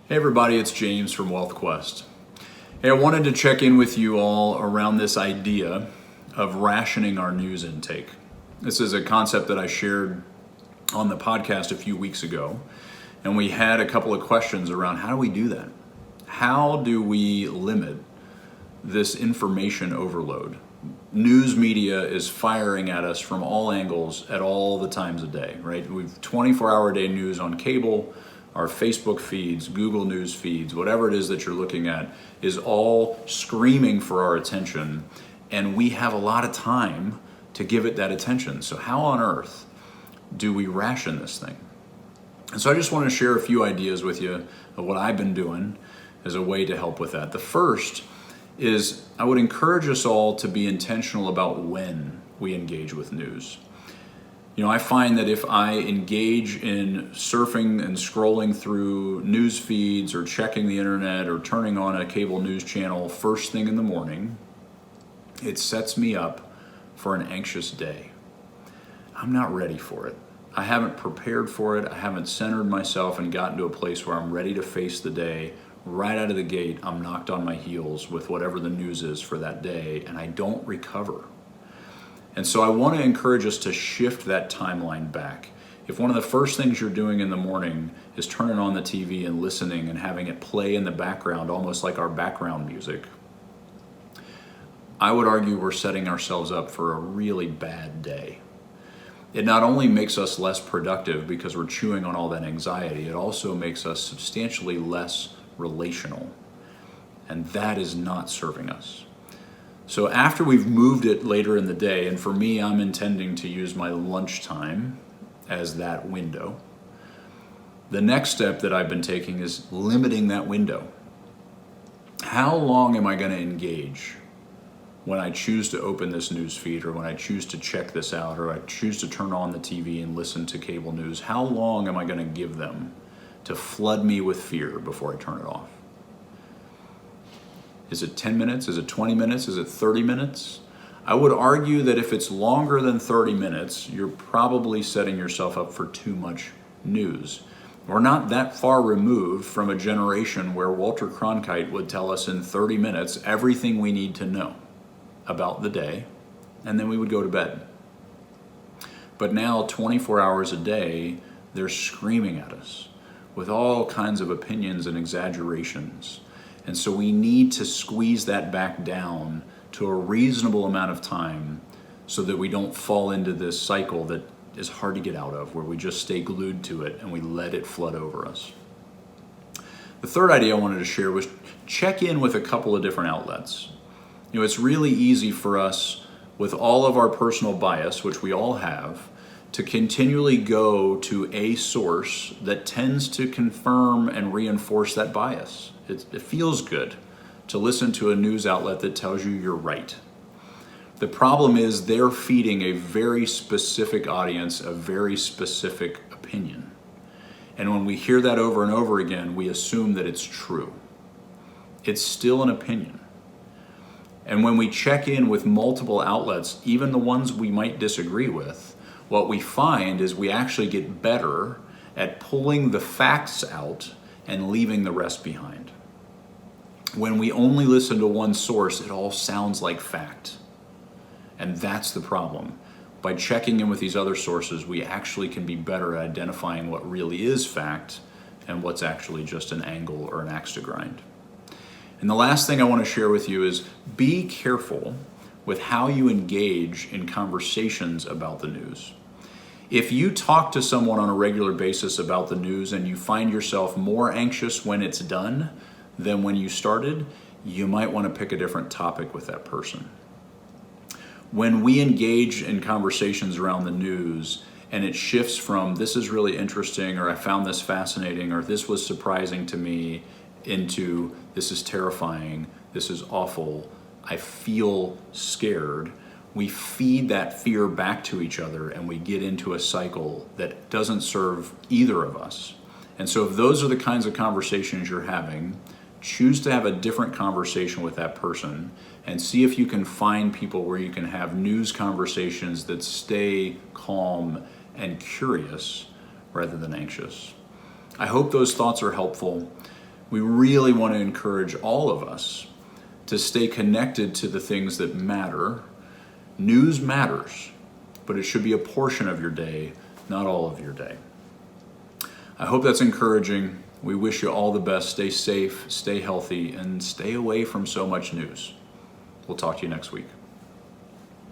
Hey everybody, it's James from Wealth Quest. Hey, I wanted to check in with you all around this idea of rationing our news intake. This is a concept that I shared on the podcast a few weeks ago, and we had a couple of questions around how do we do that? How do we limit this information overload? News media is firing at us from all angles at all the times of day, right? We've 24-hour day news on cable. Our Facebook feeds, Google News feeds, whatever it is that you're looking at is all screaming for our attention, and we have a lot of time to give it that attention. So how on earth do we ration this thing? And so I just want to share a few ideas with you of what I've been doing as a way to help with that. The first is I would encourage us all to be intentional about when we engage with news. I find that if I engage in surfing and scrolling through news feeds or checking the internet or turning on a cable news channel first thing in the morning, it sets me up for an anxious day. I'm not ready for it. I haven't prepared for it. I haven't centered myself and gotten to a place where I'm ready to face the day. Right out of the gate, I'm knocked on my heels with whatever the news is for that day, and I don't recover. And so I want to encourage us to shift that timeline back. If one of the first things you're doing in the morning is turning on the TV and listening and having it play in the background, almost like our background music, I would argue we're setting ourselves up for a really bad day. It not only makes us less productive because we're chewing on all that anxiety, it also makes us substantially less relational. And that is not serving us. So after we've moved it later in the day, and for me, I'm intending to use my lunchtime as that window, the next step that I've been taking is limiting that window. How long am I going to engage when I choose to open this news feed, or when I choose to check this out, or I choose to turn on the TV and listen to cable news? How long am I going to give them to flood me with fear before I turn it off? Is it 10 minutes? Is it 20 minutes? Is it 30 minutes? I would argue that if it's longer than 30 minutes, you're probably setting yourself up for too much news. We're not that far removed from a generation where Walter Cronkite would tell us in 30 minutes everything we need to know about the day, and then we would go to bed. But now, 24 hours a day, they're screaming at us with all kinds of opinions and exaggerations. And so we need to squeeze that back down to a reasonable amount of time so that we don't fall into this cycle that is hard to get out of, where we just stay glued to it and we let it flood over us. The third idea I wanted to share was check in with a couple of different outlets. It's really easy for us, with all of our personal bias, which we all have, to continually go to a source that tends to confirm and reinforce that bias. It feels good to listen to a news outlet that tells you you're right. The problem is they're feeding a very specific audience a very specific opinion. And when we hear that over and over again, we assume that it's true. It's still an opinion. And when we check in with multiple outlets, even the ones we might disagree with, what we find is we actually get better at pulling the facts out and leaving the rest behind. When we only listen to one source, it all sounds like fact. And that's the problem. By checking in with these other sources, we actually can be better at identifying what really is fact and what's actually just an angle or an axe to grind. And the last thing I want to share with you is be careful with how you engage in conversations about the news. If you talk to someone on a regular basis about the news and you find yourself more anxious when it's done than when you started, you might want to pick a different topic with that person. When we engage in conversations around the news and it shifts from this is really interesting, or I found this fascinating, or this was surprising to me, into this is terrifying, this is awful, I feel scared, we feed that fear back to each other and we get into a cycle that doesn't serve either of us. And so if those are the kinds of conversations you're having, choose to have a different conversation with that person and see if you can find people where you can have news conversations that stay calm and curious rather than anxious. I hope those thoughts are helpful. We really want to encourage all of us to stay connected to the things that matter. News matters, but it should be a portion of your day, not all of your day. I hope that's encouraging. We wish you all the best. Stay safe, stay healthy, and stay away from so much news. We'll talk to you next week.